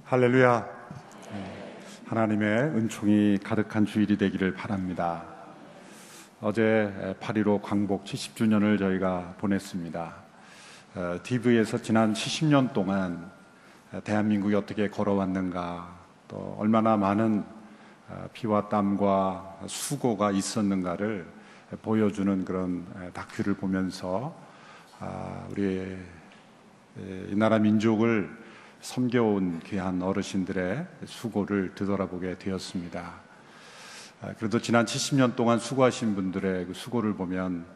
할렐루야. 하나님의 은총이 가득한 주일이 되기를 바랍니다. 어제 8.15 광복 70주년을 저희가 보냈습니다. TV에서 지난 70년 동안 대한민국이 어떻게 걸어왔는가, 또 얼마나 많은 피와 땀과 수고가 있었는가를 보여주는 그런 다큐를 보면서 우리 이 나라 민족을 섬겨온 귀한 어르신들의 수고를 되돌아보게 되었습니다. 그래도 지난 70년 동안 수고하신 분들의 그 수고를 보면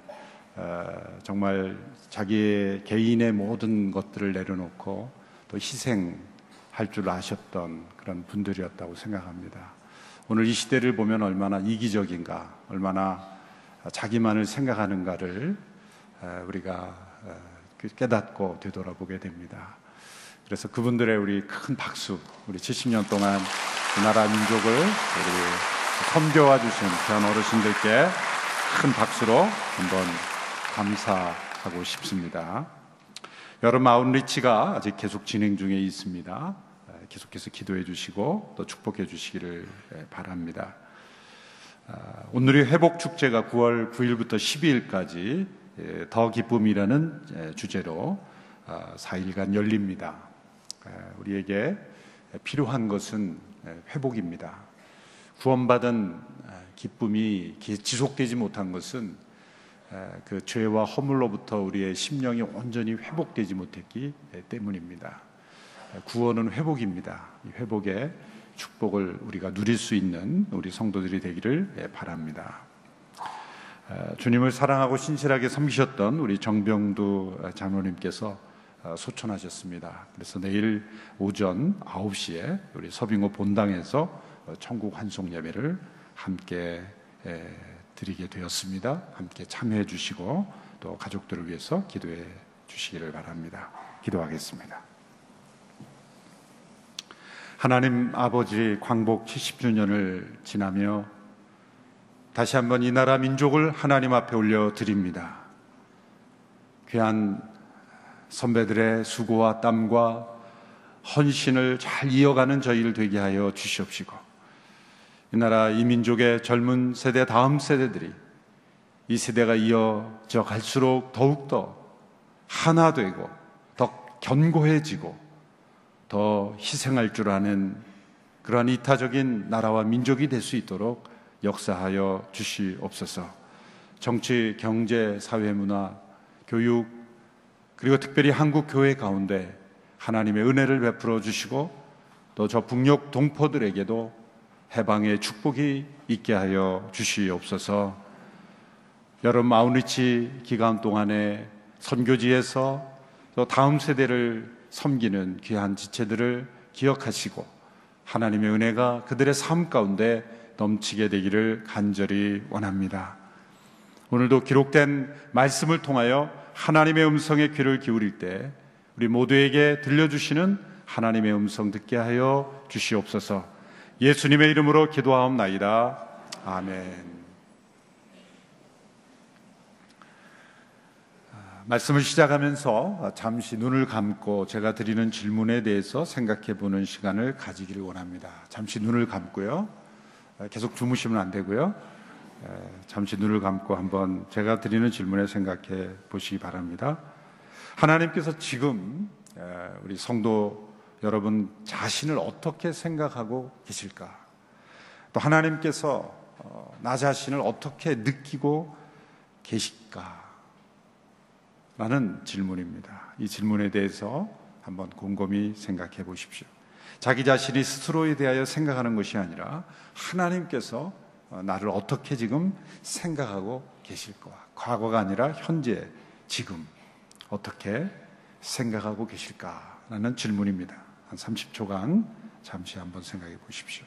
정말 자기의 개인의 모든 것들을 내려놓고 또 희생할 줄 아셨던 그런 분들이었다고 생각합니다. 오늘 이 시대를 보면 얼마나 이기적인가, 얼마나 자기만을 생각하는가를 우리가 깨닫고 되돌아보게 됩니다. 그래서 그분들의 우리 큰 박수, 우리 70년 동안 이 나라 민족을 우리 섬겨와 주신 귀한 어르신들께 큰 박수로 한번 감사하고 싶습니다. 여름 아웃리치가 아직 계속 진행 중에 있습니다. 계속해서 기도해 주시고 또 축복해 주시기를 바랍니다. 오늘의 회복축제가 9월 9일부터 12일까지 더 기쁨이라는 주제로 4일간 열립니다. 우리에게 필요한 것은 회복입니다. 구원받은 기쁨이 지속되지 못한 것은 그 죄와 허물로부터 우리의 심령이 온전히 회복되지 못했기 때문입니다. 구원은 회복입니다. 이 회복의 축복을 우리가 누릴 수 있는 우리 성도들이 되기를 바랍니다. 주님을 사랑하고 신실하게 섬기셨던 우리 정병두 장로님께서 소천하셨습니다. 그래서 내일 오전 9시에 우리 서빙호 본당에서 천국 환송 예배를 함께 드리게 되었습니다. 함께 참여해 주시고 또 가족들을 위해서 기도해 주시기를 바랍니다. 기도하겠습니다. 하나님 아버지, 광복 70주년을 지나며 다시 한번 이 나라 민족을 하나님 앞에 올려드립니다. 귀한 선배들의 수고와 땀과 헌신을 잘 이어가는 저희를 되게 하여 주시옵시고, 이 나라 이 민족의 젊은 세대, 다음 세대들이 이 세대가 이어져 갈수록 더욱더 하나 되고 더 견고해지고 더 희생할 줄 아는 그러한 이타적인 나라와 민족이 될 수 있도록 역사하여 주시옵소서. 정치, 경제, 사회, 문화, 교육, 그리고 특별히 한국 교회 가운데 하나님의 은혜를 베풀어 주시고 또 저 북녘 동포들에게도 해방의 축복이 있게 하여 주시옵소서. 여름 아웃리치 기간 동안에 선교지에서 또 다음 세대를 섬기는 귀한 지체들을 기억하시고 하나님의 은혜가 그들의 삶 가운데 넘치게 되기를 간절히 원합니다. 오늘도 기록된 말씀을 통하여 하나님의 음성에 귀를 기울일 때 우리 모두에게 들려주시는 하나님의 음성 듣게 하여 주시옵소서. 예수님의 이름으로 기도하옵나이다. 아멘. 말씀을 시작하면서 잠시 눈을 감고 제가 드리는 질문에 대해서 생각해 보는 시간을 가지기를 원합니다. 잠시 눈을 감고요. 계속 주무시면 안 되고요. 잠시 눈을 감고 한번 제가 드리는 질문에 생각해 보시기 바랍니다. 하나님께서 지금 우리 성도 여러분 자신을 어떻게 생각하고 계실까? 또 하나님께서 나 자신을 어떻게 느끼고 계실까? 라는 질문입니다. 이 질문에 대해서 한번 곰곰이 생각해 보십시오. 자기 자신이 스스로에 대하여 생각하는 것이 아니라 하나님께서 나를 어떻게 지금 생각하고 계실까? 과거가 아니라 현재, 지금 어떻게 생각하고 계실까라는 질문입니다. 한 30초간 잠시 한번 생각해 보십시오.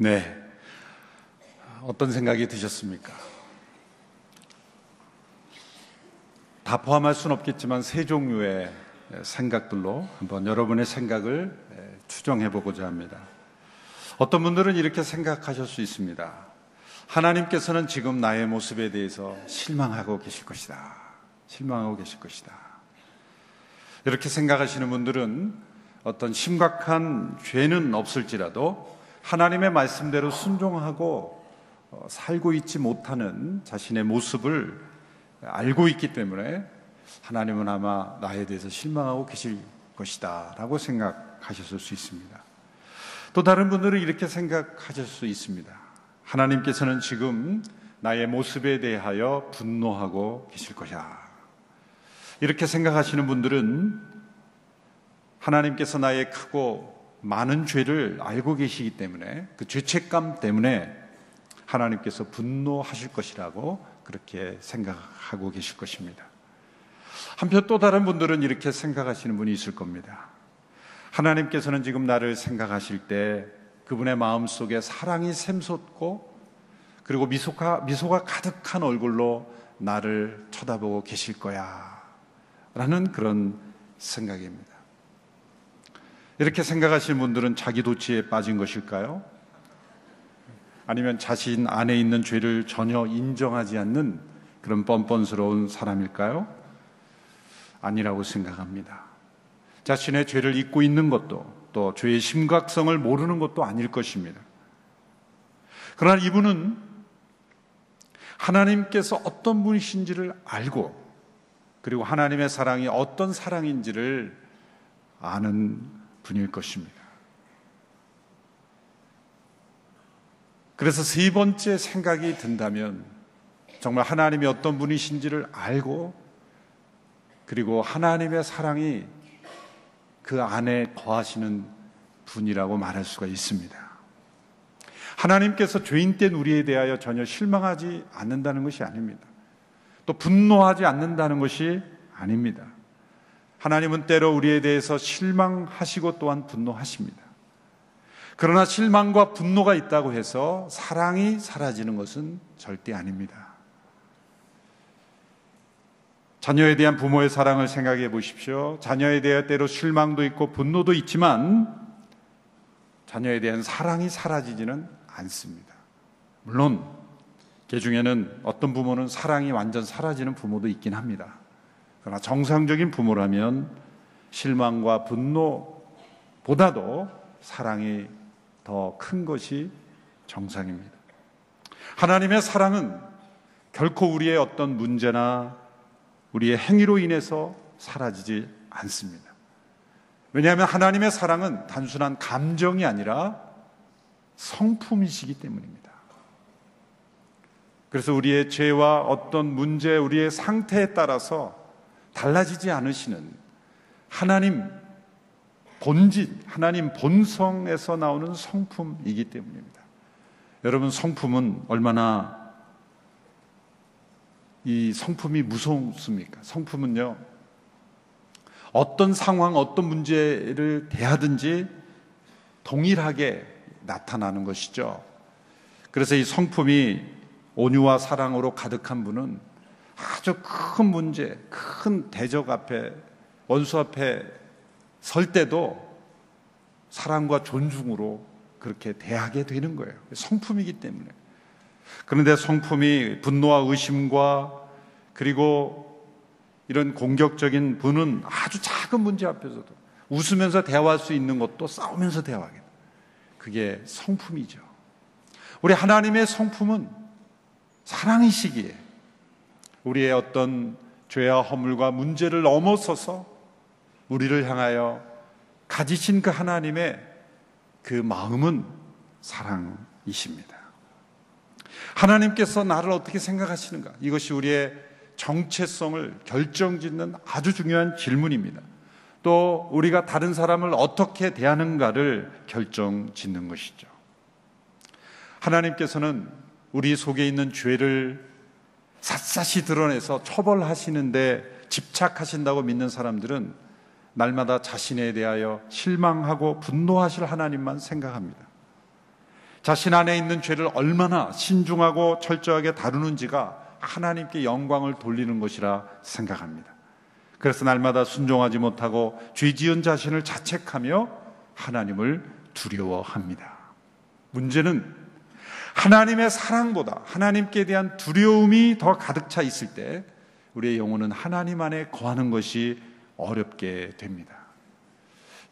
네, 어떤 생각이 드셨습니까? 다 포함할 수는 없겠지만 세 종류의 생각들로 한번 여러분의 생각을 추정해 보고자 합니다. 어떤 분들은 이렇게 생각하실 수 있습니다. 하나님께서는 지금 나의 모습에 대해서 실망하고 계실 것이다. 실망하고 계실 것이다. 이렇게 생각하시는 분들은 어떤 심각한 죄는 없을지라도 하나님의 말씀대로 순종하고 살고 있지 못하는 자신의 모습을 알고 있기 때문에 하나님은 아마 나에 대해서 실망하고 계실 것이다 라고 생각하셨을 수 있습니다. 또 다른 분들은 이렇게 생각하실 수 있습니다. 하나님께서는 지금 나의 모습에 대하여 분노하고 계실 것이야. 이렇게 생각하시는 분들은 하나님께서 나의 크고 많은 죄를 알고 계시기 때문에 그 죄책감 때문에 하나님께서 분노하실 것이라고 그렇게 생각하고 계실 것입니다. 한편 또 다른 분들은 이렇게 생각하시는 분이 있을 겁니다. 하나님께서는 지금 나를 생각하실 때 그분의 마음속에 사랑이 샘솟고 그리고 미소가 가득한 얼굴로 나를 쳐다보고 계실 거야 라는 그런 생각입니다. 이렇게 생각하시는 분들은 자기 도취에 빠진 것일까요? 아니면 자신 안에 있는 죄를 전혀 인정하지 않는 그런 뻔뻔스러운 사람일까요? 아니라고 생각합니다. 자신의 죄를 잊고 있는 것도 또 죄의 심각성을 모르는 것도 아닐 것입니다. 그러나 이분은 하나님께서 어떤 분이신지를 알고 그리고 하나님의 사랑이 어떤 사랑인지를 아는 분일 것입니다. 그래서 세 번째 생각이 든다면 정말 하나님이 어떤 분이신지를 알고 그리고 하나님의 사랑이 그 안에 거하시는 분이라고 말할 수가 있습니다. 하나님께서 죄인 된 우리에 대하여 전혀 실망하지 않는다는 것이 아닙니다. 또 분노하지 않는다는 것이 아닙니다. 하나님은 때로 우리에 대해서 실망하시고 또한 분노하십니다. 그러나 실망과 분노가 있다고 해서 사랑이 사라지는 것은 절대 아닙니다. 자녀에 대한 부모의 사랑을 생각해 보십시오. 자녀에 대해 때로 실망도 있고 분노도 있지만 자녀에 대한 사랑이 사라지지는 않습니다. 물론 그 중에는 어떤 부모는 사랑이 완전 사라지는 부모도 있긴 합니다. 그러나 정상적인 부모라면 실망과 분노보다도 사랑이 더 큰 것이 정상입니다. 하나님의 사랑은 결코 우리의 어떤 문제나 우리의 행위로 인해서 사라지지 않습니다. 왜냐하면 하나님의 사랑은 단순한 감정이 아니라 성품이시기 때문입니다. 그래서 우리의 죄와 어떤 문제, 우리의 상태에 따라서 달라지지 않으시는 하나님 본질, 하나님 본성에서 나오는 성품이기 때문입니다. 여러분, 성품은 얼마나 이 성품이 무섭습니까? 성품은요, 어떤 상황, 어떤 문제를 대하든지 동일하게 나타나는 것이죠. 그래서 이 성품이 온유와 사랑으로 가득한 분은 아주 큰 문제, 큰 대적 앞에, 원수 앞에 설 때도 사랑과 존중으로 그렇게 대하게 되는 거예요. 성품이기 때문에. 그런데 성품이 분노와 의심과 그리고 이런 공격적인 분은 아주 작은 문제 앞에서도 웃으면서 대화할 수 있는 것도 싸우면서 대화하게 돼요. 그게 성품이죠. 우리 하나님의 성품은 사랑이시기에 우리의 어떤 죄와 허물과 문제를 넘어서서 우리를 향하여 가지신 그 하나님의 그 마음은 사랑이십니다. 하나님께서 나를 어떻게 생각하시는가? 이것이 우리의 정체성을 결정짓는 아주 중요한 질문입니다. 또 우리가 다른 사람을 어떻게 대하는가를 결정짓는 것이죠. 하나님께서는 우리 속에 있는 죄를 샅샅이 드러내서 처벌하시는데 집착하신다고 믿는 사람들은 날마다 자신에 대하여 실망하고 분노하실 하나님만 생각합니다. 자신 안에 있는 죄를 얼마나 신중하고 철저하게 다루는지가 하나님께 영광을 돌리는 것이라 생각합니다. 그래서 날마다 순종하지 못하고 죄 지은 자신을 자책하며 하나님을 두려워합니다. 문제는 하나님의 사랑보다 하나님께 대한 두려움이 더 가득 차 있을 때 우리의 영혼은 하나님 안에 거하는 것이 어렵게 됩니다.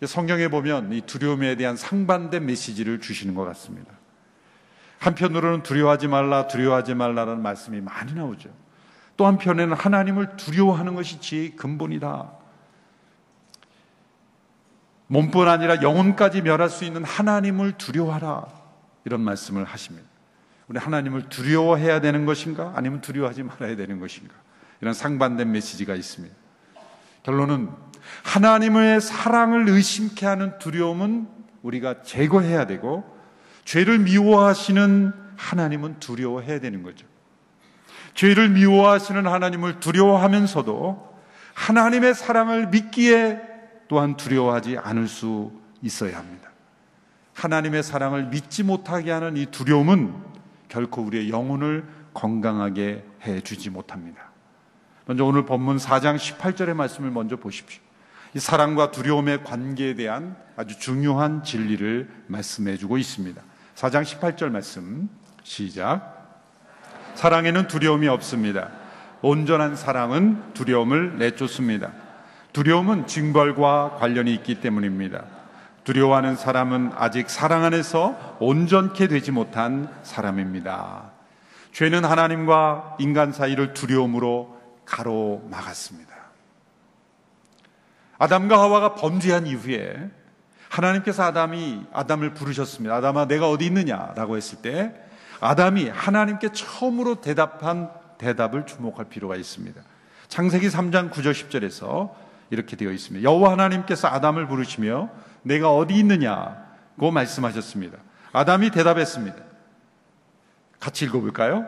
성경에 보면 이 두려움에 대한 상반된 메시지를 주시는 것 같습니다. 한편으로는 두려워하지 말라, 두려워하지 말라라는 말씀이 많이 나오죠. 또 한편에는 하나님을 두려워하는 것이 지혜의 근본이다. 몸뿐 아니라 영혼까지 멸할 수 있는 하나님을 두려워하라, 이런 말씀을 하십니다. 우리 하나님을 두려워해야 되는 것인가, 아니면 두려워하지 말아야 되는 것인가, 이런 상반된 메시지가 있습니다. 결론은 하나님의 사랑을 의심케 하는 두려움은 우리가 제거해야 되고, 죄를 미워하시는 하나님은 두려워해야 되는 거죠. 죄를 미워하시는 하나님을 두려워하면서도 하나님의 사랑을 믿기에 또한 두려워하지 않을 수 있어야 합니다. 하나님의 사랑을 믿지 못하게 하는 이 두려움은 결코 우리의 영혼을 건강하게 해주지 못합니다. 먼저 오늘 본문 4장 18절의 말씀을 먼저 보십시오. 이 사랑과 두려움의 관계에 대한 아주 중요한 진리를 말씀해주고 있습니다. 4장 18절 말씀 시작. 사랑에는 두려움이 없습니다. 온전한 사랑은 두려움을 내쫓습니다. 두려움은 징벌과 관련이 있기 때문입니다. 두려워하는 사람은 아직 사랑 안에서 온전케 되지 못한 사람입니다. 죄는 하나님과 인간 사이를 두려움으로 가로막았습니다. 아담과 하와가 범죄한 이후에 하나님께서 아담을 부르셨습니다. 아담아, 내가 어디 있느냐라고 했을 때 아담이 하나님께 처음으로 대답한 대답을 주목할 필요가 있습니다. 창세기 3장 9절 10절에서 이렇게 되어 있습니다. 여호와 하나님께서 아담을 부르시며 내가 어디 있느냐고 말씀하셨습니다. 아담이 대답했습니다. 같이 읽어볼까요?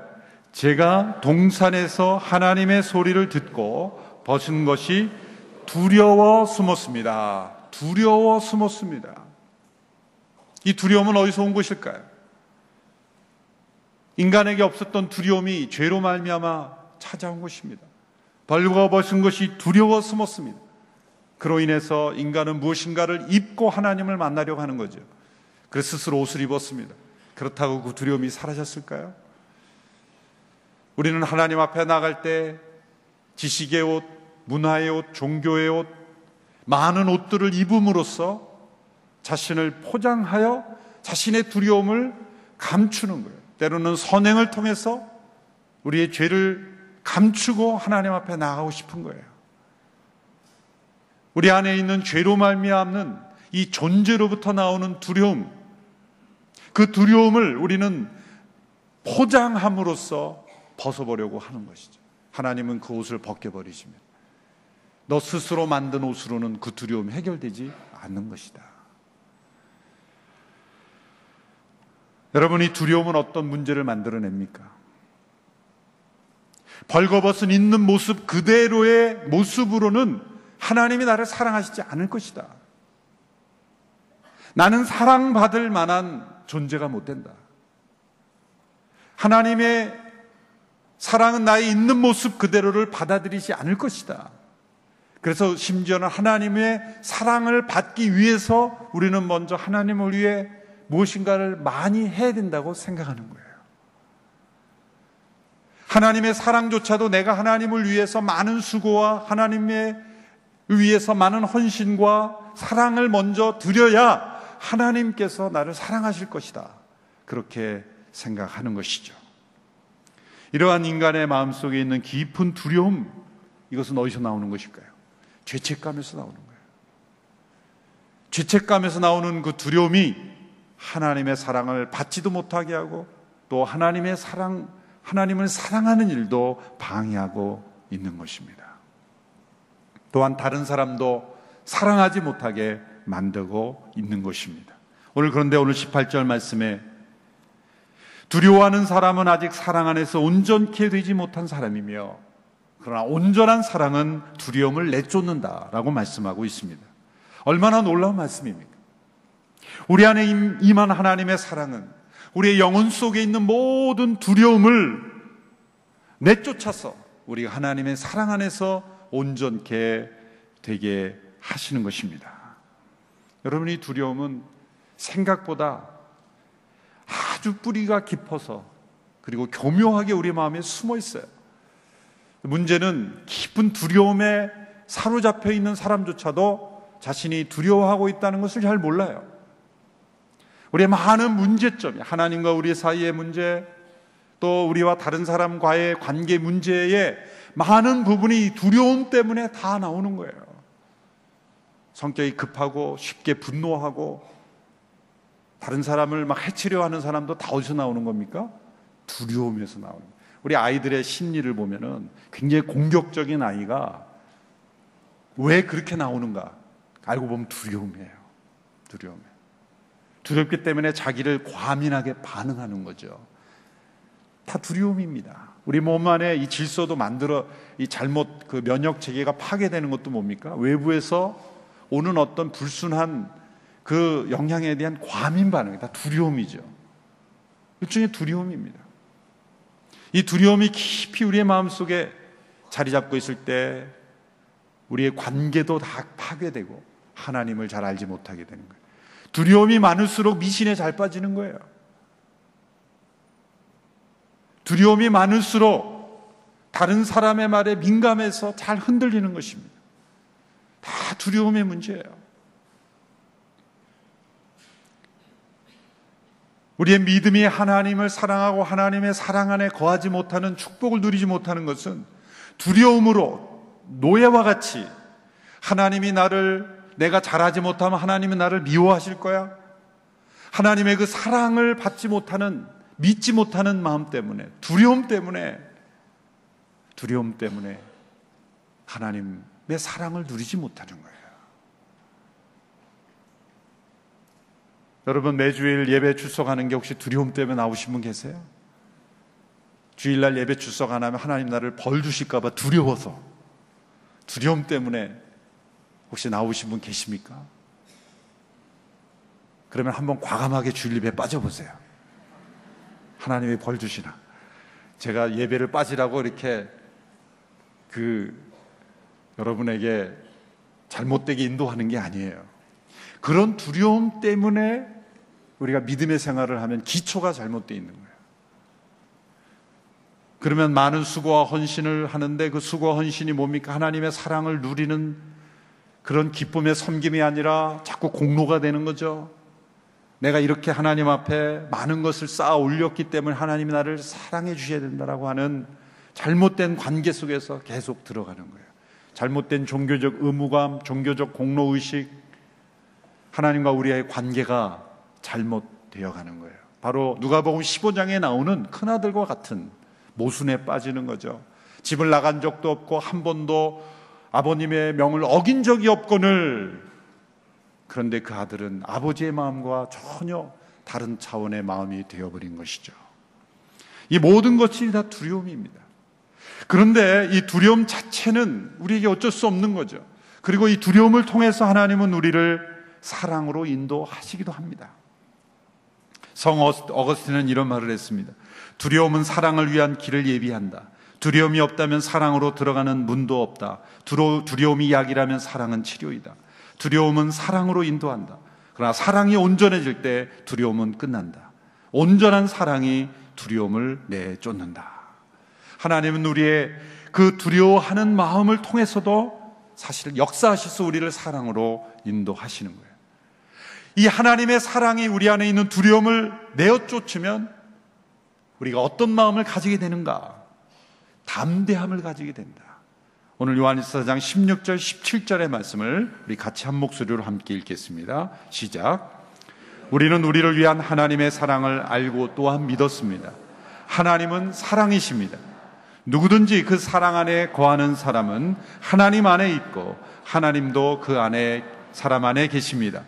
제가 동산에서 하나님의 소리를 듣고 벗은 것이 두려워 숨었습니다. 두려워 숨었습니다. 이 두려움은 어디서 온 것일까요? 인간에게 없었던 두려움이 죄로 말미암아 찾아온 것입니다. 벌거벗은 것이 두려워 숨었습니다. 그로 인해서 인간은 무엇인가를 입고 하나님을 만나려고 하는 거죠. 그래서 스스로 옷을 입었습니다. 그렇다고 그 두려움이 사라졌을까요? 우리는 하나님 앞에 나갈 때 지식의 옷, 문화의 옷, 종교의 옷, 많은 옷들을 입음으로써 자신을 포장하여 자신의 두려움을 감추는 거예요. 때로는 선행을 통해서 우리의 죄를 감추고 하나님 앞에 나가고 싶은 거예요. 우리 안에 있는 죄로 말미암는 이 존재로부터 나오는 두려움, 그 두려움을 우리는 포장함으로써 벗어보려고 하는 것이죠. 하나님은 그 옷을 벗겨버리시면 너 스스로 만든 옷으로는 그 두려움이 해결되지 않는 것이다. 여러분, 이 두려움은 어떤 문제를 만들어냅니까? 벌거벗은 있는 모습 그대로의 모습으로는 하나님이 나를 사랑하시지 않을 것이다. 나는 사랑받을 만한 존재가 못 된다. 하나님의 사랑은 나의 있는 모습 그대로를 받아들이지 않을 것이다. 그래서 심지어는 하나님의 사랑을 받기 위해서 우리는 먼저 하나님을 위해 무엇인가를 많이 해야 된다고 생각하는 거예요. 하나님의 사랑조차도 내가 하나님을 위해서 많은 수고와 하나님의 위해서 많은 헌신과 사랑을 먼저 드려야 하나님께서 나를 사랑하실 것이다. 그렇게 생각하는 것이죠. 이러한 인간의 마음속에 있는 깊은 두려움, 이것은 어디서 나오는 것일까요? 죄책감에서 나오는 거예요. 죄책감에서 나오는 그 두려움이 하나님의 사랑을 받지도 못하게 하고 또 하나님을 사랑하는 일도 방해하고 있는 것입니다. 또한 다른 사람도 사랑하지 못하게 만들고 있는 것입니다. 그런데 오늘 18절 말씀에 두려워하는 사람은 아직 사랑 안에서 온전케 되지 못한 사람이며 그러나 온전한 사랑은 두려움을 내쫓는다라고 말씀하고 있습니다. 얼마나 놀라운 말씀입니까? 우리 안에 임한 하나님의 사랑은 우리의 영혼 속에 있는 모든 두려움을 내쫓아서 우리가 하나님의 사랑 안에서 온전케 되게 하시는 것입니다. 여러분, 이 두려움은 생각보다 아주 뿌리가 깊어서 그리고 교묘하게 우리 마음에 숨어 있어요. 문제는 깊은 두려움에 사로잡혀 있는 사람조차도 자신이 두려워하고 있다는 것을 잘 몰라요. 우리의 많은 문제점이, 하나님과 우리 사이의 문제, 또 우리와 다른 사람과의 관계 문제의 많은 부분이 두려움 때문에 다 나오는 거예요. 성격이 급하고 쉽게 분노하고 다른 사람을 막 해치려 하는 사람도 다 어디서 나오는 겁니까? 두려움에서 나오는 거예요. 우리 아이들의 심리를 보면은 굉장히 공격적인 아이가 왜 그렇게 나오는가? 알고 보면 두려움이에요. 두렵기 때문에 자기를 과민하게 반응하는 거죠. 다 두려움입니다. 우리 몸 안에 이 질서도 만들어 이 잘못 그 면역 체계가 파괴되는 것도 뭡니까? 외부에서 오는 어떤 불순한 그 영향에 대한 과민 반응이 다 두려움이죠. 일종의 두려움입니다. 이 두려움이 깊이 우리의 마음속에 자리 잡고 있을 때 우리의 관계도 다 파괴되고 하나님을 잘 알지 못하게 되는 거예요. 두려움이 많을수록 미신에 잘 빠지는 거예요. 두려움이 많을수록 다른 사람의 말에 민감해서 잘 흔들리는 것입니다. 다 두려움의 문제예요. 우리의 믿음이 하나님을 사랑하고 하나님의 사랑 안에 거하지 못하는, 축복을 누리지 못하는 것은 두려움으로 노예와 같이 하나님이 내가 잘하지 못하면 하나님은 나를 미워하실 거야, 하나님의 그 사랑을 받지 못하는, 믿지 못하는 마음 때문에, 두려움 때문에 하나님의 사랑을 누리지 못하는 거예요. 여러분, 매주일 예배 출석하는 게 혹시 두려움 때문에 나오신 분 계세요? 주일날 예배 출석 안 하면 하나님 나를 벌 주실까 봐 두려워서, 두려움 때문에 혹시 나오신 분 계십니까? 그러면 한번 과감하게 주일 예배에 빠져보세요. 하나님이 벌 주시나? 제가 예배를 빠지라고 이렇게 여러분에게 잘못되게 인도하는 게 아니에요. 그런 두려움 때문에 우리가 믿음의 생활을 하면 기초가 잘못되어 있는 거예요. 그러면 많은 수고와 헌신을 하는데 그 수고와 헌신이 뭡니까? 하나님의 사랑을 누리는 그런 기쁨의 섬김이 아니라 자꾸 공로가 되는 거죠. 내가 이렇게 하나님 앞에 많은 것을 쌓아 올렸기 때문에 하나님이 나를 사랑해 주셔야 된다라고 하는 잘못된 관계 속에서 계속 들어가는 거예요. 잘못된 종교적 의무감, 종교적 공로의식, 하나님과 우리의 관계가 잘못되어 가는 거예요. 바로 누가복음 15장에 나오는 큰아들과 같은 모순에 빠지는 거죠. 집을 나간 적도 없고 한 번도 아버님의 명을 어긴 적이 없거늘, 그런데 그 아들은 아버지의 마음과 전혀 다른 차원의 마음이 되어버린 것이죠. 이 모든 것이 다 두려움입니다. 그런데 이 두려움 자체는 우리에게 어쩔 수 없는 거죠. 그리고 이 두려움을 통해서 하나님은 우리를 사랑으로 인도하시기도 합니다. 성 어거스틴은 이런 말을 했습니다. 두려움은 사랑을 위한 길을 예비한다. 두려움이 없다면 사랑으로 들어가는 문도 없다. 두려움이 약이라면 사랑은 치료이다. 두려움은 사랑으로 인도한다. 그러나 사랑이 온전해질 때 두려움은 끝난다. 온전한 사랑이 두려움을 내쫓는다. 하나님은 우리의 그 두려워하는 마음을 통해서도 사실 역사하셔서 우리를 사랑으로 인도하시는 거예요. 이 하나님의 사랑이 우리 안에 있는 두려움을 내어쫓으면 우리가 어떤 마음을 가지게 되는가? 담대함을 가지게 된다. 오늘 요한일서 4장 16절 17절의 말씀을 우리 같이 한 목소리로 함께 읽겠습니다. 시작. 우리는 우리를 위한 하나님의 사랑을 알고 또한 믿었습니다. 하나님은 사랑이십니다. 누구든지 그 사랑 안에 거하는 사람은 하나님 안에 있고 하나님도 그 안에, 사람 안에 계십니다.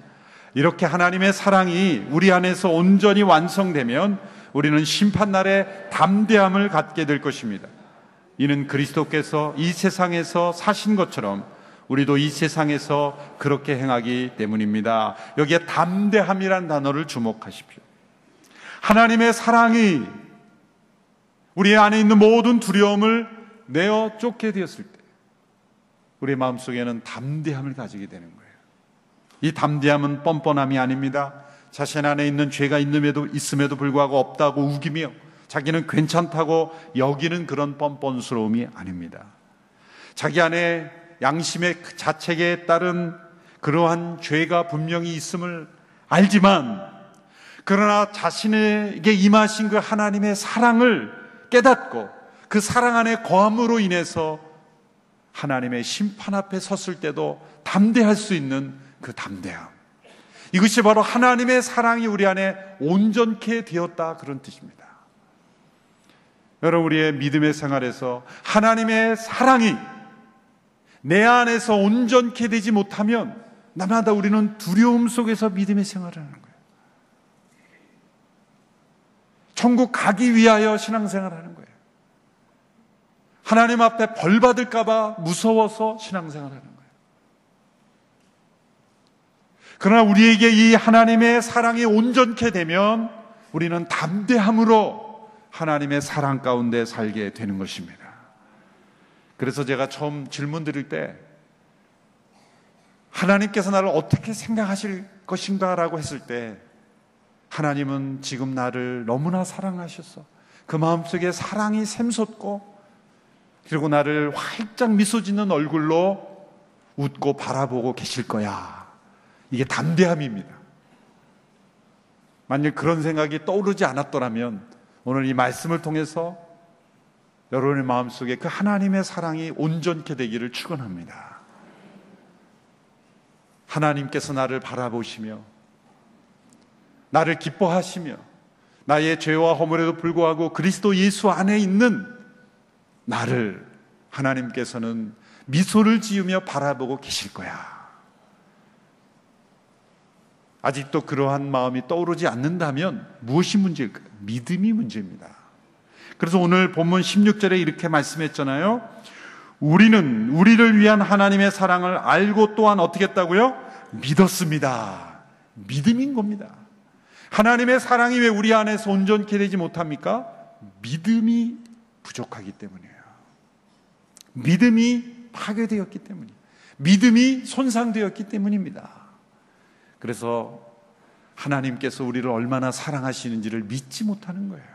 이렇게 하나님의 사랑이 우리 안에서 온전히 완성되면 우리는 심판날에 담대함을 갖게 될 것입니다. 이는 그리스도께서 이 세상에서 사신 것처럼 우리도 이 세상에서 그렇게 행하기 때문입니다. 여기에 담대함이란 단어를 주목하십시오. 하나님의 사랑이 우리 안에 있는 모든 두려움을 내어 쫓게 되었을 때 우리의 마음속에는 담대함을 가지게 되는 거예요. 이 담대함은 뻔뻔함이 아닙니다. 자신 안에 있는 죄가 있음에도 불구하고 없다고 우기며 자기는 괜찮다고 여기는 그런 뻔뻔스러움이 아닙니다. 자기 안에 양심의 자책에 따른 그러한 죄가 분명히 있음을 알지만, 그러나 자신에게 임하신 그 하나님의 사랑을 깨닫고 그 사랑 안에 거함으로 인해서 하나님의 심판 앞에 섰을 때도 담대할 수 있는 그 담대함, 이것이 바로 하나님의 사랑이 우리 안에 온전케 되었다, 그런 뜻입니다. 여러분, 우리의 믿음의 생활에서 하나님의 사랑이 내 안에서 온전케 되지 못하면 날마다 우리는 두려움 속에서 믿음의 생활을 하는 거예요. 천국 가기 위하여 신앙생활을 하는 거예요. 하나님 앞에 벌 받을까 봐 무서워서 신앙생활을 하는 거예요. 그러나 우리에게 이 하나님의 사랑이 온전케 되면 우리는 담대함으로 하나님의 사랑 가운데 살게 되는 것입니다. 그래서 제가 처음 질문 드릴 때 하나님께서 나를 어떻게 생각하실 것인가 라고 했을 때, 하나님은 지금 나를 너무나 사랑하셔서 그 마음속에 사랑이 샘솟고, 그리고 나를 활짝 미소 짓는 얼굴로 웃고 바라보고 계실 거야. 이게 담대함입니다. 만약 그런 생각이 떠오르지 않았더라면 오늘 이 말씀을 통해서 여러분의 마음속에 그 하나님의 사랑이 온전케 되기를 축원합니다. 하나님께서 나를 바라보시며 나를 기뻐하시며 나의 죄와 허물에도 불구하고 그리스도 예수 안에 있는 나를 하나님께서는 미소를 지으며 바라보고 계실 거야. 아직도 그러한 마음이 떠오르지 않는다면 무엇이 문제일까요? 믿음이 문제입니다. 그래서 오늘 본문 16절에 이렇게 말씀했잖아요. 우리는 우리를 위한 하나님의 사랑을 알고 또한 어떻게 했다고요? 믿었습니다. 믿음인 겁니다. 하나님의 사랑이 왜 우리 안에서 온전케 되지 못합니까? 믿음이 부족하기 때문이에요. 믿음이 파괴되었기 때문이에요. 믿음이 손상되었기 때문입니다. 그래서 하나님께서 우리를 얼마나 사랑하시는지를 믿지 못하는 거예요.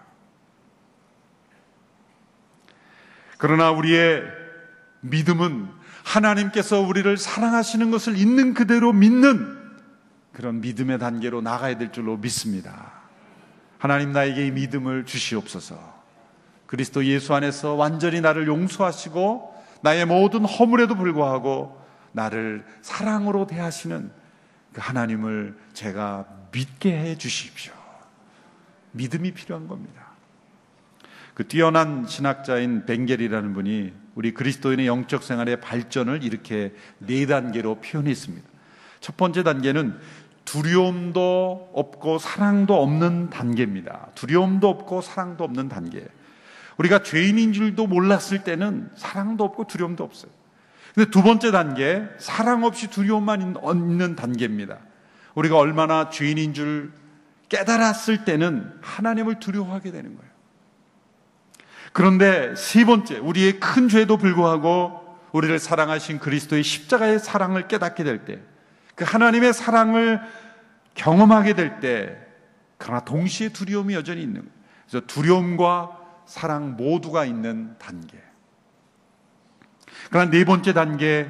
그러나 우리의 믿음은 하나님께서 우리를 사랑하시는 것을 있는 그대로 믿는 그런 믿음의 단계로 나가야 될 줄로 믿습니다. 하나님, 나에게 이 믿음을 주시옵소서. 그리스도 예수 안에서 완전히 나를 용서하시고 나의 모든 허물에도 불구하고 나를 사랑으로 대하시는 그 하나님을 제가 믿게 해 주십시오. 믿음이 필요한 겁니다. 그 뛰어난 신학자인 벵겔이라는 분이 우리 그리스도인의 영적 생활의 발전을 이렇게 4단계로 표현했습니다. 첫 번째 단계는 두려움도 없고 사랑도 없는 단계입니다. 두려움도 없고 사랑도 없는 단계. 우리가 죄인인 줄도 몰랐을 때는 사랑도 없고 두려움도 없어요. 근데 두 번째 단계, 사랑 없이 두려움만 있는 단계입니다. 우리가 얼마나 죄인인 줄 깨달았을 때는 하나님을 두려워하게 되는 거예요. 그런데 세 번째, 우리의 큰 죄도 불구하고 우리를 사랑하신 그리스도의 십자가의 사랑을 깨닫게 될 때, 그 하나님의 사랑을 경험하게 될 때, 그러나 동시에 두려움이 여전히 있는 거예요. 그래서 두려움과 사랑 모두가 있는 단계. 그러나 네 번째 단계,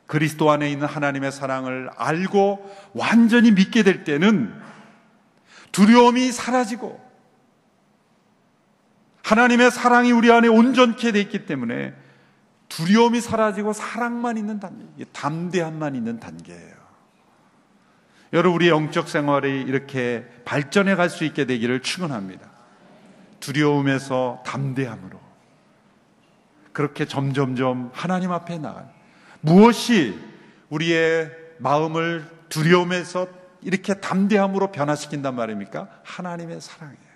그리스도 안에 있는 하나님의 사랑을 알고 완전히 믿게 될 때는 두려움이 사라지고 하나님의 사랑이 우리 안에 온전케 되어 있기 때문에 두려움이 사라지고 사랑만 있는 단계, 담대함만 있는 단계예요. 여러분, 우리의 영적 생활이 이렇게 발전해 갈 수 있게 되기를 축원합니다. 두려움에서 담대함으로 그렇게 점점점 하나님 앞에 나가는, 무엇이 우리의 마음을 두려움에서 이렇게 담대함으로 변화시킨단 말입니까? 하나님의 사랑이에요.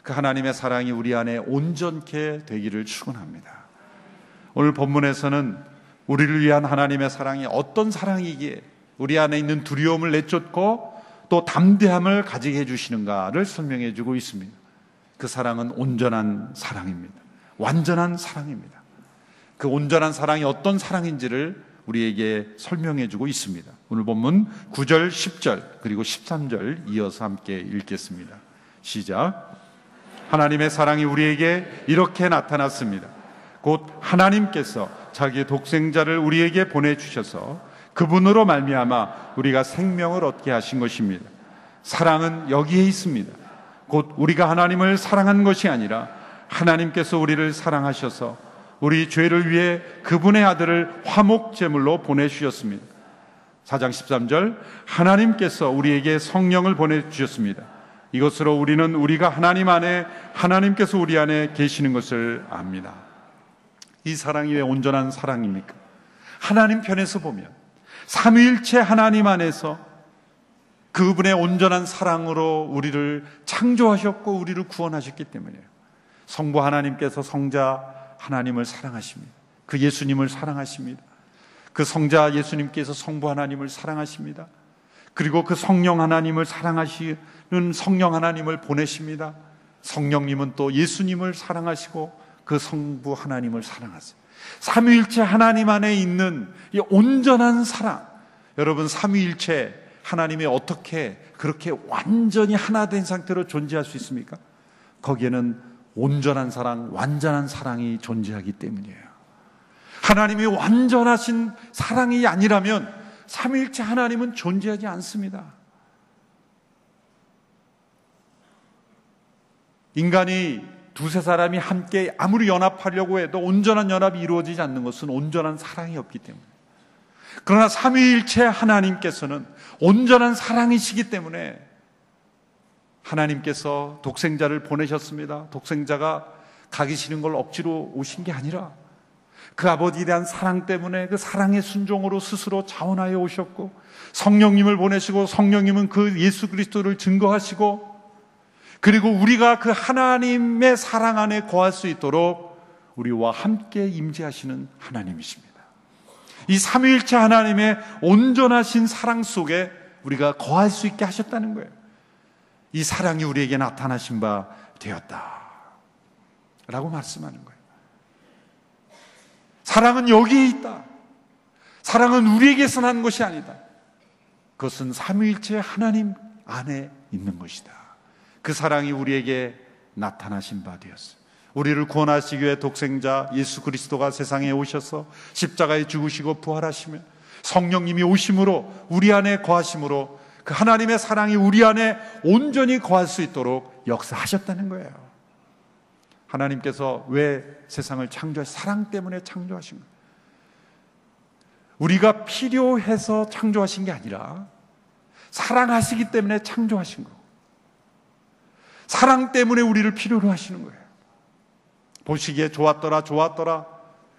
그 하나님의 사랑이 우리 안에 온전케 되기를 축원합니다. 오늘 본문에서는 우리를 위한 하나님의 사랑이 어떤 사랑이기에 우리 안에 있는 두려움을 내쫓고 또 담대함을 가지게 해주시는가를 설명해 주고 있습니다. 그 사랑은 온전한 사랑입니다. 완전한 사랑입니다. 그 온전한 사랑이 어떤 사랑인지를 우리에게 설명해 주고 있습니다. 오늘 본문 9절, 10절 그리고 13절 이어서 함께 읽겠습니다. 시작. 하나님의 사랑이 우리에게 이렇게 나타났습니다. 곧 하나님께서 자기 독생자를 우리에게 보내주셔서 그분으로 말미암아 우리가 생명을 얻게 하신 것입니다. 사랑은 여기에 있습니다. 곧 우리가 하나님을 사랑한 것이 아니라 하나님께서 우리를 사랑하셔서 우리 죄를 위해 그분의 아들을 화목제물로 보내주셨습니다. 4장 13절 하나님께서 우리에게 성령을 보내주셨습니다. 이것으로 우리는 우리가 하나님 안에 하나님께서 우리 안에 계시는 것을 압니다. 이 사랑이 왜 온전한 사랑입니까? 하나님 편에서 보면 삼위일체 하나님 안에서 그분의 온전한 사랑으로 우리를 창조하셨고 우리를 구원하셨기 때문이에요. 성부 하나님께서 성자 하나님을 사랑하십니다. 그 예수님을 사랑하십니다. 그 성자 예수님께서 성부 하나님을 사랑하십니다. 그리고 그 성령 하나님을 사랑하시는 성령 하나님을 보내십니다. 성령님은 또 예수님을 사랑하시고 그 성부 하나님을 사랑하세요. 삼위일체 하나님 안에 있는 이 온전한 사랑, 여러분 삼위일체 하나님이 어떻게 그렇게 완전히 하나 된 상태로 존재할 수 있습니까? 거기에는 온전한 사랑, 완전한 사랑이 존재하기 때문이에요. 하나님이 완전하신 사랑이 아니라면 삼위일체 하나님은 존재하지 않습니다. 인간이 두세 사람이 함께 아무리 연합하려고 해도 온전한 연합이 이루어지지 않는 것은 온전한 사랑이 없기 때문에. 그러나 삼위일체 하나님께서는 온전한 사랑이시기 때문에 하나님께서 독생자를 보내셨습니다. 독생자가 가기 싫은 걸 억지로 오신 게 아니라 그 아버지에 대한 사랑 때문에 그 사랑의 순종으로 스스로 자원하여 오셨고, 성령님을 보내시고 성령님은 그 예수 그리스도를 증거하시고, 그리고 우리가 그 하나님의 사랑 안에 거할 수 있도록 우리와 함께 임재하시는 하나님이십니다. 이 삼위일체 하나님의 온전하신 사랑 속에 우리가 거할 수 있게 하셨다는 거예요. 이 사랑이 우리에게 나타나신 바 되었다 라고 말씀하는 거예요. 사랑은 여기에 있다. 사랑은 우리에게서 난 것이 아니다. 그것은 삼위일체 하나님 안에 있는 것이다. 그 사랑이 우리에게 나타나신 바 되었어요. 우리를 구원하시기 위해 독생자 예수 그리스도가 세상에 오셔서 십자가에 죽으시고 부활하시며 성령님이 오심으로 우리 안에 거하심으로 그 하나님의 사랑이 우리 안에 온전히 거할 수 있도록 역사하셨다는 거예요. 하나님께서 왜 세상을 사랑 때문에 창조하신 거예요. 우리가 필요해서 창조하신 게 아니라 사랑하시기 때문에 창조하신 거예요. 사랑 때문에 우리를 필요로 하시는 거예요. 보시기에 좋았더라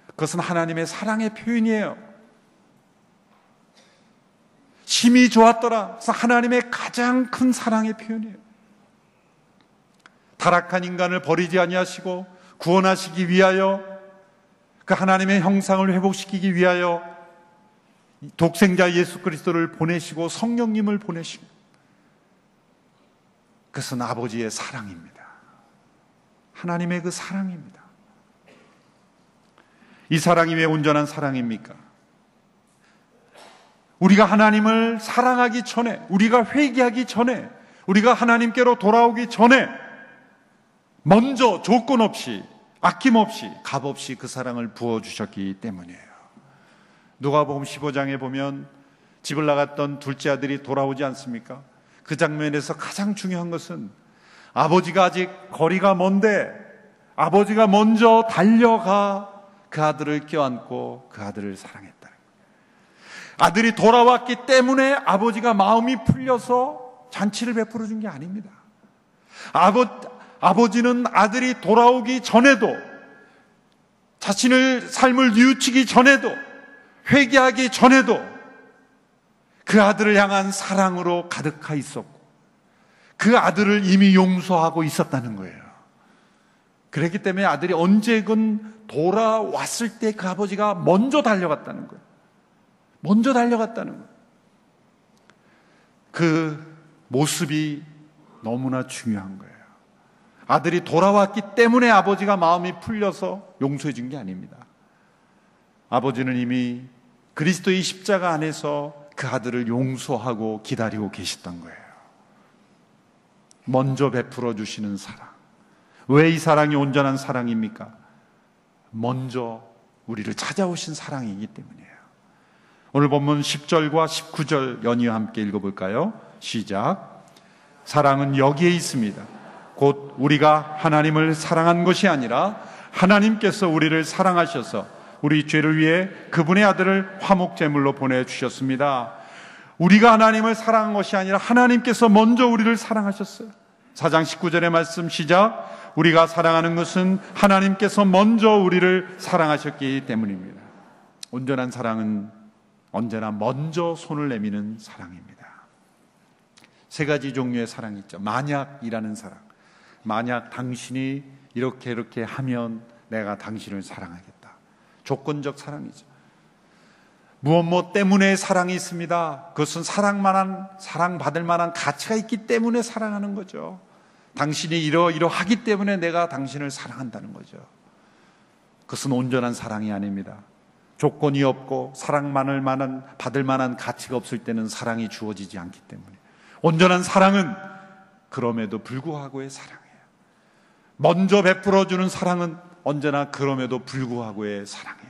그것은 하나님의 사랑의 표현이에요. 심히 좋았더라 그래서 하나님의 가장 큰 사랑의 표현이에요. 타락한 인간을 버리지 아니하시고 구원하시기 위하여, 그 하나님의 형상을 회복시키기 위하여 독생자 예수 그리스도를 보내시고 성령님을 보내시고, 그것은 아버지의 사랑입니다. 하나님의 그 사랑입니다. 이 사랑이 왜 온전한 사랑입니까? 우리가 하나님을 사랑하기 전에, 우리가 회개하기 전에, 우리가 하나님께로 돌아오기 전에 먼저 조건 없이, 아낌없이, 값없이 그 사랑을 부어주셨기 때문이에요. 누가복음 15장에 보면 집을 나갔던 둘째 아들이 돌아오지 않습니까? 그 장면에서 가장 중요한 것은 아버지가 아직 거리가 먼데 아버지가 먼저 달려가 그 아들을 껴안고 그 아들을 사랑했다는 거예요. 아들이 돌아왔기 때문에 아버지가 마음이 풀려서 잔치를 베풀어 준 게 아닙니다. 아버지는 아들이 돌아오기 전에도, 자신의 삶을 뉘우치기 전에도, 회개하기 전에도 그 아들을 향한 사랑으로 가득하 있었고 그 아들을 이미 용서하고 있었다는 거예요. 그렇기 때문에 아들이 언제건 돌아왔을 때 그 아버지가 먼저 달려갔다는 거예요. 먼저 달려갔다는 거예요. 그 모습이 너무나 중요한 거예요. 아들이 돌아왔기 때문에 아버지가 마음이 풀려서 용서해 준 게 아닙니다. 아버지는 이미 그리스도의 십자가 안에서 그 아들을 용서하고 기다리고 계셨던 거예요. 먼저 베풀어 주시는 사랑. 왜 이 사랑이 온전한 사랑입니까? 먼저 우리를 찾아오신 사랑이기 때문이에요. 오늘 본문 10절과 19절 연이어 함께 읽어볼까요? 시작. 사랑은 여기에 있습니다. 곧 우리가 하나님을 사랑한 것이 아니라 하나님께서 우리를 사랑하셔서 우리 죄를 위해 그분의 아들을 화목제물로 보내주셨습니다. 우리가 하나님을 사랑한 것이 아니라 하나님께서 먼저 우리를 사랑하셨어요. 4장 19절의 말씀 시작. 우리가 사랑하는 것은 하나님께서 먼저 우리를 사랑하셨기 때문입니다. 온전한 사랑은 언제나 먼저 손을 내미는 사랑입니다. 세 가지 종류의 사랑이 있죠. 만약이라는 사랑. 만약 당신이 이렇게 하면 내가 당신을 사랑하겠다. 조건적 사랑이죠. 무엇 때문에 사랑이 있습니다. 그것은 사랑받을 만한 가치가 있기 때문에 사랑하는 거죠. 당신이 이러하기 때문에 내가 당신을 사랑한다는 거죠. 그것은 온전한 사랑이 아닙니다. 조건이 없고 받을 만한 가치가 없을 때는 사랑이 주어지지 않기 때문에. 온전한 사랑은 그럼에도 불구하고의 사랑이에요. 먼저 베풀어주는 사랑은 언제나 그럼에도 불구하고의 사랑이에요.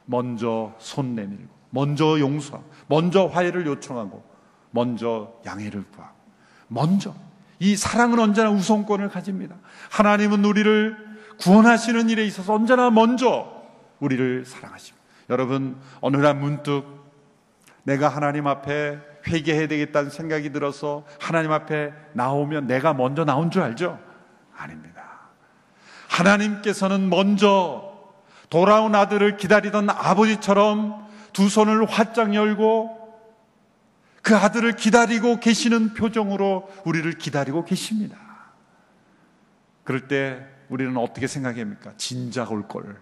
먼저 손 내밀고, 먼저 용서하고, 먼저 화해를 요청하고, 먼저 양해를 구하고, 먼저. 이 사랑은 언제나 우선권을 가집니다. 하나님은 우리를 구원하시는 일에 있어서 언제나 먼저 우리를 사랑하십니다. 여러분, 어느 날 문득 내가 하나님 앞에 회개해야 되겠다는 생각이 들어서 하나님 앞에 나오면 내가 먼저 나온 줄 알죠? 아닙니다. 하나님께서는 먼저 돌아온 아들을 기다리던 아버지처럼 두 손을 활짝 열고 그 아들을 기다리고 계시는 표정으로 우리를 기다리고 계십니다. 그럴 때 우리는 어떻게 생각합니까? 진작 올 걸.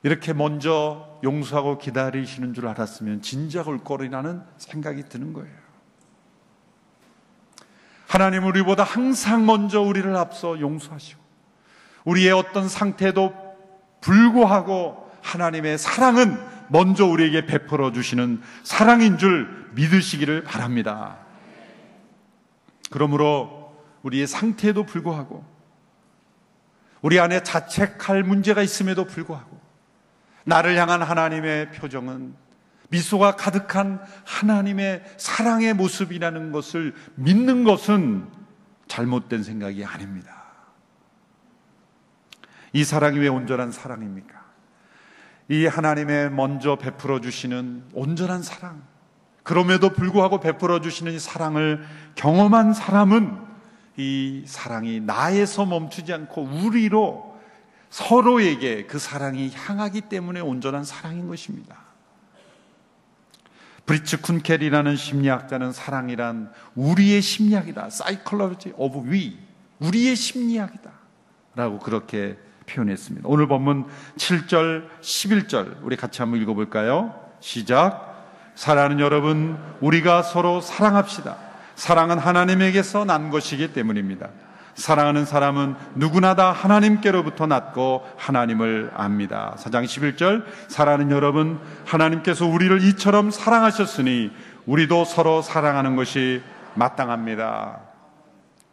이렇게 먼저 용서하고 기다리시는 줄 알았으면 진작 올 거라는 생각이 드는 거예요. 하나님은 우리보다 항상 먼저 우리를 앞서 용서하시고 우리의 어떤 상태도 불구하고 하나님의 사랑은 먼저 우리에게 베풀어 주시는 사랑인 줄 믿으시기를 바랍니다. 그러므로 우리의 상태에도 불구하고 우리 안에 자책할 문제가 있음에도 불구하고 나를 향한 하나님의 표정은 미소가 가득한 하나님의 사랑의 모습이라는 것을 믿는 것은 잘못된 생각이 아닙니다. 이 사랑이 왜 온전한 사랑입니까? 이 하나님의 먼저 베풀어 주시는 온전한 사랑, 그럼에도 불구하고 베풀어 주시는 이 사랑을 경험한 사람은 이 사랑이 나에서 멈추지 않고 우리로 서로에게 그 사랑이 향하기 때문에 온전한 사랑인 것입니다. 브리츠 쿤켈이라는 심리학자는 사랑이란 우리의 심리학이다. Psychology of we. 우리의 심리학이다. 라고 그렇게 표현했습니다. 오늘 본문 7절, 11절 우리 같이 한번 읽어볼까요? 시작. 사랑하는 여러분, 우리가 서로 사랑합시다. 사랑은 하나님에게서 난 것이기 때문입니다. 사랑하는 사람은 누구나 다 하나님께로부터 났고 하나님을 압니다. 4장 11절 사랑하는 여러분, 하나님께서 우리를 이처럼 사랑하셨으니 우리도 서로 사랑하는 것이 마땅합니다.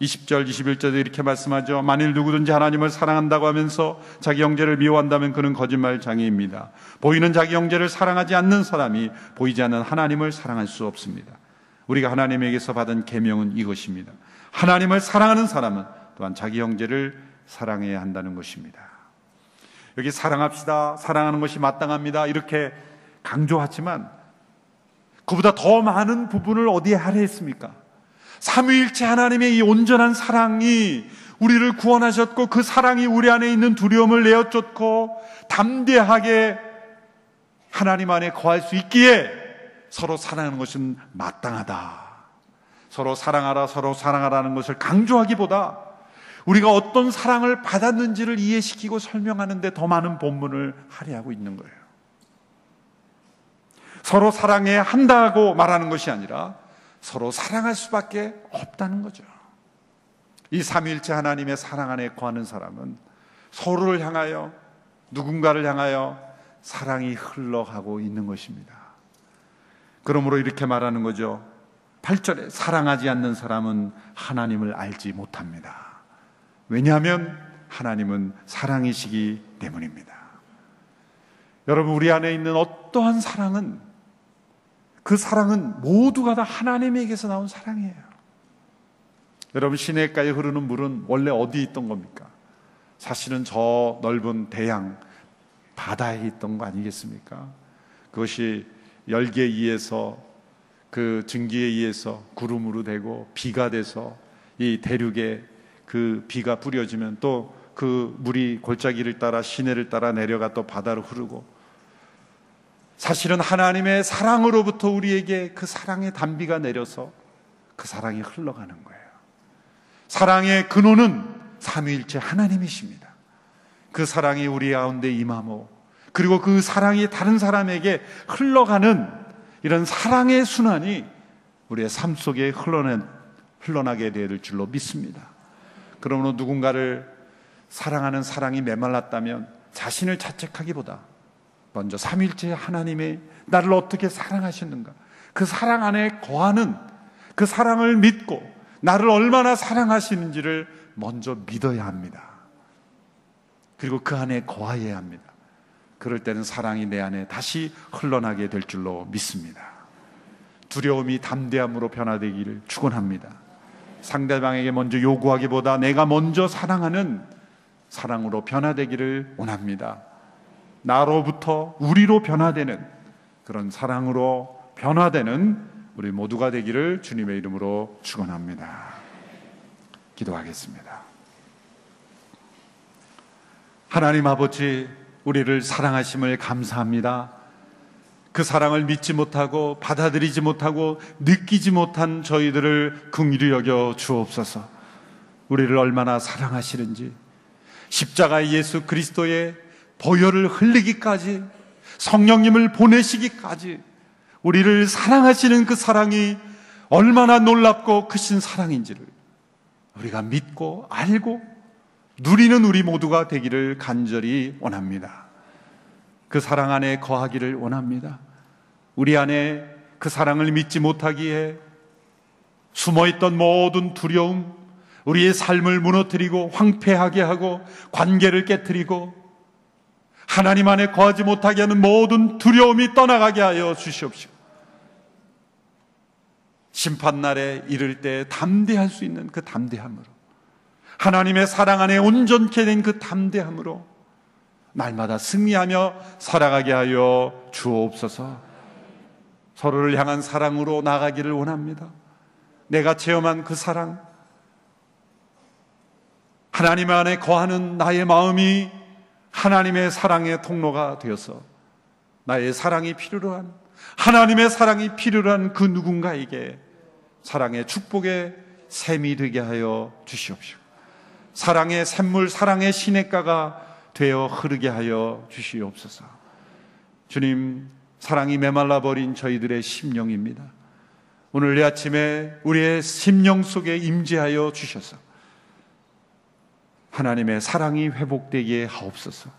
20절, 21절에 이렇게 말씀하죠. 만일 누구든지 하나님을 사랑한다고 하면서 자기 형제를 미워한다면 그는 거짓말장애입니다. 보이는 자기 형제를 사랑하지 않는 사람이 보이지 않는 하나님을 사랑할 수 없습니다. 우리가 하나님에게서 받은 계명은 이것입니다. 하나님을 사랑하는 사람은 또한 자기 형제를 사랑해야 한다는 것입니다. 여기 사랑합시다, 사랑하는 것이 마땅합니다 이렇게 강조하지만 그보다 더 많은 부분을 어디에 할애했습니까? 삼위일체 하나님의 이 온전한 사랑이 우리를 구원하셨고 그 사랑이 우리 안에 있는 두려움을 내어쫓고 담대하게 하나님 안에 거할 수 있기에 서로 사랑하는 것은 마땅하다. 서로 사랑하라, 서로 사랑하라는 것을 강조하기보다 우리가 어떤 사랑을 받았는지를 이해시키고 설명하는데 더 많은 본문을 할애하고 있는 거예요. 서로 사랑해야 한다고 말하는 것이 아니라 서로 사랑할 수밖에 없다는 거죠. 이 삼위일체 하나님의 사랑 안에 거하는 사람은 서로를 향하여, 누군가를 향하여 사랑이 흘러가고 있는 것입니다. 그러므로 이렇게 말하는 거죠. 8절에 사랑하지 않는 사람은 하나님을 알지 못합니다. 왜냐하면 하나님은 사랑이시기 때문입니다. 여러분, 우리 안에 있는 어떠한 사랑은, 그 사랑은 모두가 다 하나님에게서 나온 사랑이에요. 여러분, 시내가에 흐르는 물은 원래 어디에 있던 겁니까? 사실은 저 넓은 대양 바다에 있던 거 아니겠습니까? 그것이 열기에 의해서, 그 증기에 의해서 구름으로 되고 비가 돼서 이 대륙에 그 비가 뿌려지면 또 그 물이 골짜기를 따라 시내를 따라 내려가 또 바다로 흐르고, 사실은 하나님의 사랑으로부터 우리에게 그 사랑의 단비가 내려서 그 사랑이 흘러가는 거예요. 사랑의 근원은 삼위일체 하나님이십니다. 그 사랑이 우리 가운데 임하고, 그리고 그 사랑이 다른 사람에게 흘러가는 이런 사랑의 순환이 우리의 삶 속에 흘러나게 될 줄로 믿습니다. 그러므로 누군가를 사랑하는 사랑이 메말랐다면 자신을 자책하기보다 먼저 삼위일체 하나님이 나를 어떻게 사랑하셨는가, 그 사랑 안에 거하는 그 사랑을 믿고 나를 얼마나 사랑하시는지를 먼저 믿어야 합니다. 그리고 그 안에 거하여야 합니다. 그럴 때는 사랑이 내 안에 다시 흘러나게 될 줄로 믿습니다. 두려움이 담대함으로 변화되기를 축원합니다. 상대방에게 먼저 요구하기보다 내가 먼저 사랑하는 사랑으로 변화되기를 원합니다. 나로부터 우리로 변화되는 그런 사랑으로 변화되는 우리 모두가 되기를 주님의 이름으로 축원합니다. 기도하겠습니다. 하나님 아버지, 우리를 사랑하심을 감사합니다. 그 사랑을 믿지 못하고 받아들이지 못하고 느끼지 못한 저희들을 긍휼히 여겨 주옵소서. 우리를 얼마나 사랑하시는지, 십자가의 예수 그리스도의 보혈을 흘리기까지, 성령님을 보내시기까지 우리를 사랑하시는 그 사랑이 얼마나 놀랍고 크신 사랑인지를 우리가 믿고 알고 누리는 우리 모두가 되기를 간절히 원합니다. 그 사랑 안에 거하기를 원합니다. 우리 안에 그 사랑을 믿지 못하기에 숨어있던 모든 두려움, 우리의 삶을 무너뜨리고 황폐하게 하고 관계를 깨뜨리고 하나님 안에 거하지 못하게 하는 모든 두려움이 떠나가게 하여 주시옵시고, 심판날에 이를 때 담대할 수 있는 그 담대함으로, 하나님의 사랑 안에 온전케 된 그 담대함으로 날마다 승리하며 살아가게 하여 주옵소서. 서로를 향한 사랑으로 나가기를 원합니다. 내가 체험한 그 사랑, 하나님 안에 거하는 나의 마음이 하나님의 사랑의 통로가 되어서 나의 사랑이 필요로 한, 하나님의 사랑이 필요로 한 그 누군가에게 사랑의 축복의 샘이 되게 하여 주시옵시고, 사랑의 샘물, 사랑의 시냇가가 되어 흐르게 하여 주시옵소서. 주님, 사랑이 메말라버린 저희들의 심령입니다. 오늘 이 아침에 우리의 심령 속에 임재하여 주셔서 하나님의 사랑이 회복되게 하옵소서.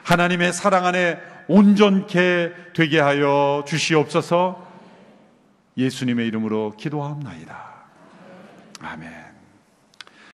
하나님의 사랑 안에 온전케 되게 하여 주시옵소서. 예수님의 이름으로 기도하옵나이다. 아멘.